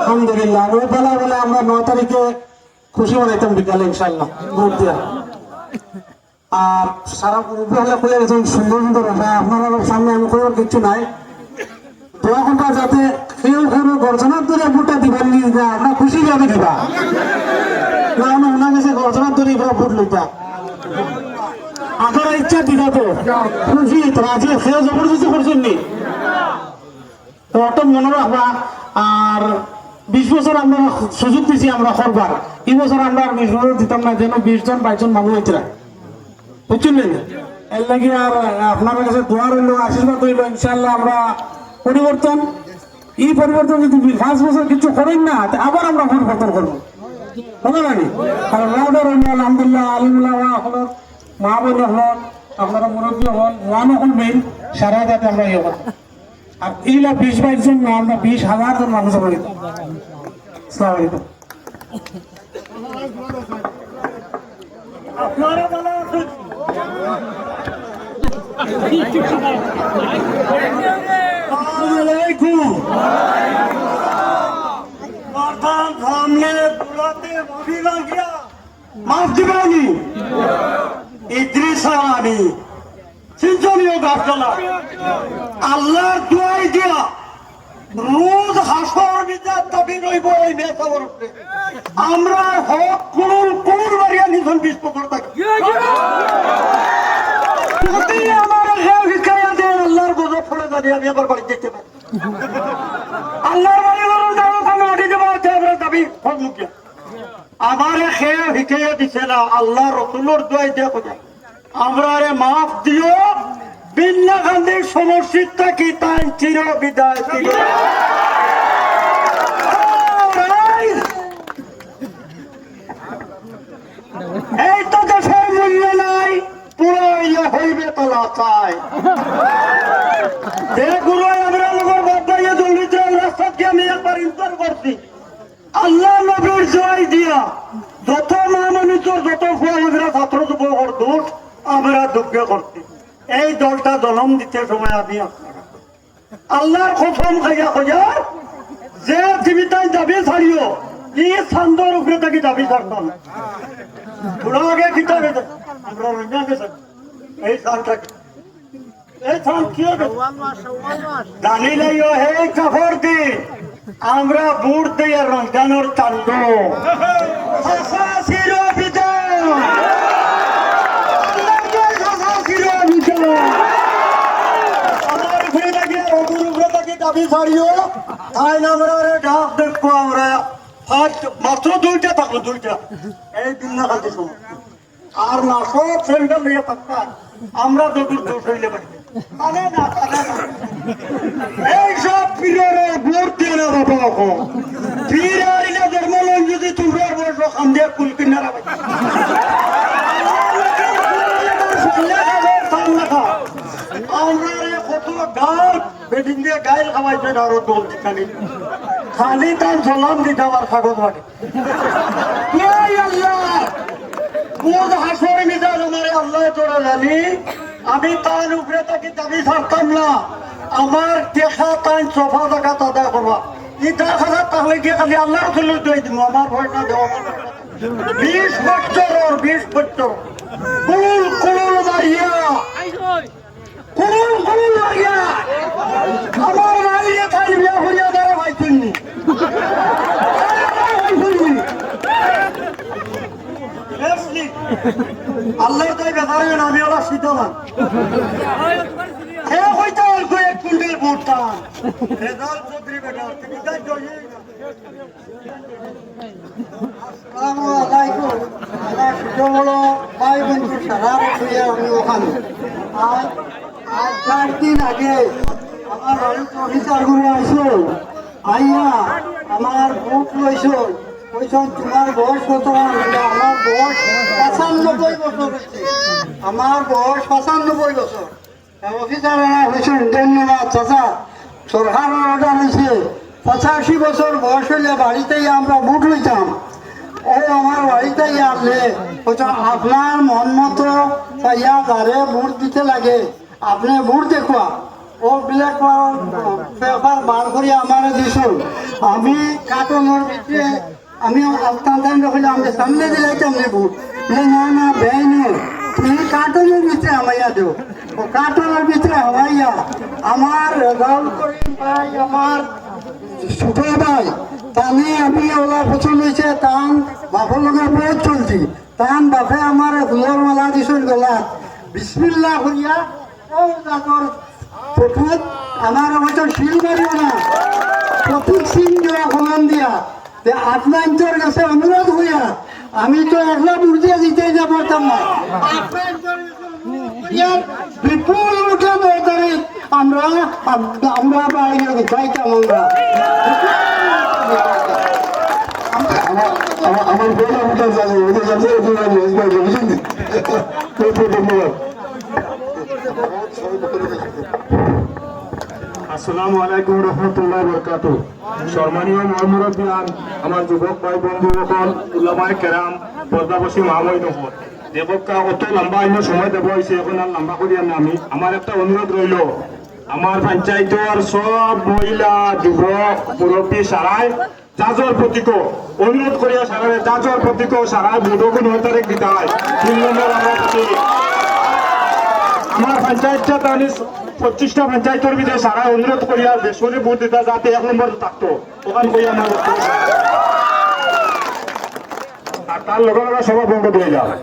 আলহামদুলিল্লাহ ওই বেলা বলে আমরা 9 তারিখে খুশি মানাইতাম বিকালে ইনশাআল্লাহ ভোট দিয়া। আর সারা উপহার খুলে গেছেন সুন্দর সুন্দর ভাষা আপনারা সামনে আমি করার কিছু নাই। দোয়া করবা যাতে কেউ কোনো গর্জনার দূরে ভোটটা দিবেন না, আপনার খুশি ভাবে দিবা না, আমি ওনার কাছে গর্জনার দূরে ভোট লইতা আপনারা ইচ্ছা দিবা তো খুশি রাজি কেউ জবরদস্তি করছেন নি তো অত মনে রাখবা। আর 20 বছর আমরা সুযোগ দিছি আমরা করবার, এই বছর আমরা আর 20 বছর দিতাম না, যেন 20 জন 22 জন মানুষ হইতরা বুঝলেন। এর লাগে আর আপনার কাছে দোয়া রইল, আশীর্বাদ রইল, ইনশাআল্লাহ আমরা পরিবর্তন, এই পরিবর্তন যদি 5 বছর কিছু করেন না আবার আমরা পরিবর্তন করবো হবে না নি। আর রাউডার রইল আলহামদুলিল্লাহ আলিমুল্লাহ হল মা বোন হল আপনারা মুরব্বী হল ওয়ান হল মেইন সারা যাতে আমরা ইয়ে করবো। আর এইগুলা 20-22 জন না, আমরা 20,000 জন মানুষ হবে। আসসালামু আলাইকুম। আপনারা ভালো আছেন? আসসালামু আলাইকুম। প্রধান সামনে বুলাতে মাফি মাগিয়া মাফ দিবানি ইদ্রিস আমি চিন্তনীয় গাছতলা আল্লাহর দোয়াই দিয়া রোজ হাসর বিচার দাবি রইব এই মেসাবরতে আমরা হক কোন বাড়িয়া নিধন 20 বছর থাকি যদি আমার হেউ শিখাইয়া দেন আল্লাহর গজব পড়ে জানি আমি আবার বাড়ি যেতে পারি। আল্লাহর বাড়ি মাটি দেবো আমরা দাবি ফল মুখিয়া আমার হেউ শিখাইয়া দিছে না আল্লাহ রসুলোর দোয়াই দিয়া খোঁজা আমরা মাফ দিও বিন্না গান্ধীর সমর্থিত থাকি তাই চির বিদায় চির। এই তো দেশের মূল্য নাই পুরো ইয়ে হইবে তোলা চাই গুরু আমরা লোকের বদলাইয়া দুর্নীতি রাস্তা দিয়ে আমি একবার ইন্টার করছি আল্লাহ নবীর জয় দিয়া যত মহামানুষের যত ফুয়া ছাত্র যুবকর দোষ আমরা দুঃখ করছি। এই দলটা জন্ম দিতে সময় আমি আল্লাহর কসম খাইয়া খোঁজার যে তুমি তাই দাবি ছাড়িও ই ছান্দর উপরে থাকি দাবি ছাড়তাম পুরো আগে খিতাবে আমরা রঞ্জন এই সালটাকে এই সাল কি হবে জানি লাইও হে কাপড় দি আমরা বুট দিয়ে রঞ্জনের চান্দ দাবি ছাড়িও আইন আমরা ঢাক দেখবো আমরা মাত্র 2টা থাকলো 2টা এই দিন না খাতে সময় আর না সব সেন্টার নিয়ে থাকতাম আমরা যদুর দোষ হইলে পারি এইসব পীরের ভোট দিয়ে না বাবা পীর আইলে ধর্ম যদি তোমরা বয়স খান দিয়ে কুল কিনারা আমরা কত গাছ বেডিং দিয়ে গাইল খাওয়াইছে আরো দোল দিখানি খালি তার সালাম দিতে আমার কাগজ লাগে হাসরে মিজাজ আমার আল্লাহ তোরা জানি আমি তার উপরে তাকে দাবি ছাড়তাম না আমার দেখা তাই সফা জায়গা তাদা করবা ইটা খাতা তাহলে গিয়ে খালি আল্লাহ রসুলের দই দিব আমার ভয়টা দেওয়া 20 বছর কুল কুল মারিয়া কুল মারিয়া আমার মারিয়া তাই বিয়া হইয়া দ্বারা ভাইতুননি আল্লাহ তাই বেকার আমি ওরা শীতমান এক কুন্ডের ভোটটা রেজাল্ট চৌধুরী বেকার তুমি তাই আসসালামাইকুম আমার সুযোগ ভাই বন্ধু সারা আমি ওখানে আজ 4 দিন আগে আমার বাড়ির অফিসার গুলো আসলো আইয়া আমার বুক লইছ কইসন তোমার বয়স কত আমার বয়স 95 বছর হচ্ছে আমার বয়স 95 বছর অফিসাররা হয়েছেন ধন্যবাদ চাচা সরকারের অর্ডার হয়েছে 85 বছর বয়স হইলে বাড়িতেই আমরা বুট লইতাম ও আমার বাড়িতেই আসলে আপনার মন মতো পাইয়া যারে বুট দিতে লাগে আপনি বুট দেখুয়া ও ব্ল্যাক পেপার বার করিয়া আমার দিছ আমি কাটনের ভিতরে আমি আলতান রকম আমি সামনে দিলাইতাম নেব না না বেআই নয় তুমি কাটনের ভিতরে আমাইয়া দেও ও কাটনের ভিতরে হওয়াইয়া আমার রাহুল করিম ভাই আমার ছোট ভাই তানে আমি ওলা পছন্দ হয়েছে তান বাপর লোকের বহুত চলছি তান বাপে আমার ফুলের মালা দিছুন গলা বিসমিল্লাহ করিয়া ও জাগর প্রথম আমার বছর শিল মারিও না প্রতীক সিং দেওয়া ফলন দিয়া আপনার কাছে অনুরোধ হইয়া আমি তো একলা বুঝিয়ে দিতে যা পারতাম না বিপুল উঠে বেতারে আমরা আমরা বাইরে চাইতাম আমার বড় উঠে যাবে ওদের কাছে বুঝলেন ধন্যবাদ। আসসালামু আলাইকুম রহমতুল্লাহ বরকাতু। সম্মানীয় মহামুরব্বিয়ান, আমার যুবক ভাই বন্ধু সকল, উলামায়ে কেরাম, পর্দাবসী মহাময় নহর দেবকা অত লম্বা অন্য সময় দেব হয়েছে, এখন আর লম্বা করি না। আমি আমার একটা অনুরোধ রইল, আমার পঞ্চায়েতের সব মহিলা যুবক মুরব্বী সারায় জাজর প্রতীক অনুরোধ করিয়া সারায় জাজর প্রতীক সারায় বুধক 9 তারিখ দিতে হয়। 3 নম্বর আমরা আমার পঞ্চায়েতটা তাহলে 25টা পঞ্চায়েতের ভিতরে সারা অনুরোধ করিয়া বেসরে ভোট দিতে যাতে 1 নম্বর থাকতো ওখান করিয়া আমার আর তার লগে লগে সভা বন্ধ দিয়ে যাওয়া।